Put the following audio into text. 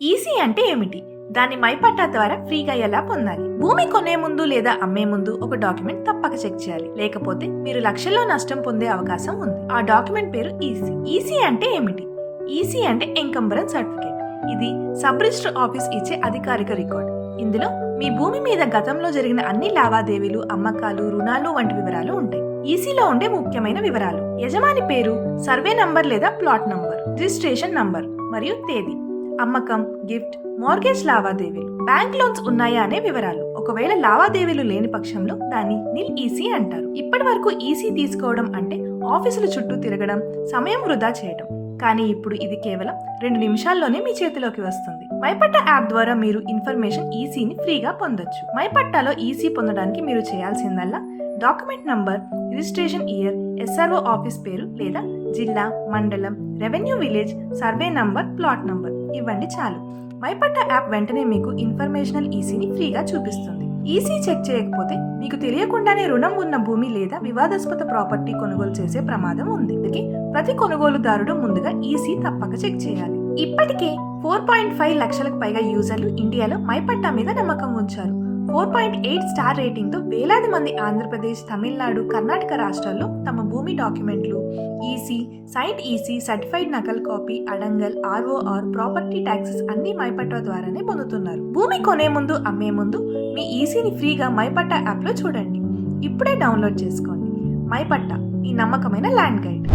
EC అంటే ఏమిటి? దాన్ని మైపట్టా ద్వారా ఫ్రీగా ఎలా పొందాలి? భూమి కొనే ముందు లేదా అమ్మే ముందు ఒక డాక్యుమెంట్ తప్పక చెక్ చేయాలి. లేకపోతే మీరు లక్షల్లో నష్టం పొందే అవకాశం ఉంది. ఆ డాక్యుమెంట్ పేరు ఈసీ. ఈసీ అంటే ఏమిటి? ఈసీ అంటే ఎంకంబరెన్స్ సర్టిఫికేట్. ఇది సబ్ రిజిస్టర్ ఆఫీస్ ఇచ్చే అధికారిక రికార్డ్. ఇందులో మీ భూమి మీద గతంలో జరిగిన అన్ని లావాదేవీలు, అమ్మకాలు, రుణాలు వంటి వివరాలు ఉంటాయి. ఈసీలో ఉండే ముఖ్యమైన వివరాలు: యజమాని పేరు, సర్వే నంబర్ లేదా ప్లాట్ నంబర్, రిజిస్ట్రేషన్ నంబర్ మరియు తేదీ, అమ్మకం, గిఫ్ట్, మార్గేజ్ లావాదేవీలు, బ్యాంక్ లోన్స్ ఉన్నాయా అనే వివరాలు. ఒకవేళ లావాదేవీలు లేని పక్షంలో దాన్ని నిల్ ఈసీ అంటారు. ఇప్పటి వరకు ఈసీ తీసుకోవడం అంటే ఆఫీసుల చుట్టూ తిరగడం, సమయం వృధా చేయడం. కానీ ఇప్పుడు ఇది కేవలం 2 నిమిషాల్లోనే మీ చేతిలోకి వస్తుంది. మైపట్టా యాప్ ద్వారా మీరు ఇన్ఫర్మేషన్ ఈసీని ఫ్రీగా పొందొచ్చు. మైపట్టాలో ఈసీ పొందడానికి మీరు చేయాల్సిందల్లా document number, registration year, SRO office పేరు లేదా జిల్లా, మండలం, revenue village, survey number, plot number ఇవ్వండి చాలు. మైపట్టా యాప్ వెంటనే మీకు ఇన్ఫర్మేషనల్ ఈసీని ఫ్రీగా చూపిస్తుంది. ఈసీ చెక్ చేయకపోతే మీకు తెలియకుండానే రుణం ఉన్న భూమి లేదా వివాదాస్పద ప్రాపర్టీ కొనుగోలు చేసే ప్రమాదం ఉంది. అందుకే ప్రతి కొనుగోలుదారుడు ముందుగా ఈసీ తప్పక చెక్ చేయాలి. ఇప్పటికే 4.5 లక్షలకు పైగా యూజర్లు ఇండియాలో మైపట్టా మీద నమ్మకం ఉంచారు. 4.8 స్టార్ రేటింగ్ తో వేలాది మంది ఆంధ్రప్రదేశ్, తమిళనాడు, కర్ణాటక రాష్ట్రాల్లో తమ భూమి డాక్యుమెంట్లు, ఈసీ, సైట్ ఈసీ, సర్టిఫైడ్ నకల్ కాపీ, అడంగల్, ఆర్ఓఆర్, ప్రాపర్టీ ట్యాక్సెస్ అన్ని మైపట్టా ద్వారానే పొందుతున్నారు. భూమి కొనే ముందు, అమ్మే ముందు మీ ఈసీని ఫ్రీగా మైపట్టా యాప్ లో చూడండి. ఇప్పుడే డౌన్లోడ్ చేసుకోండి. మైపట్టా, మీ నమ్మకమైన ల్యాండ్ గైడ్.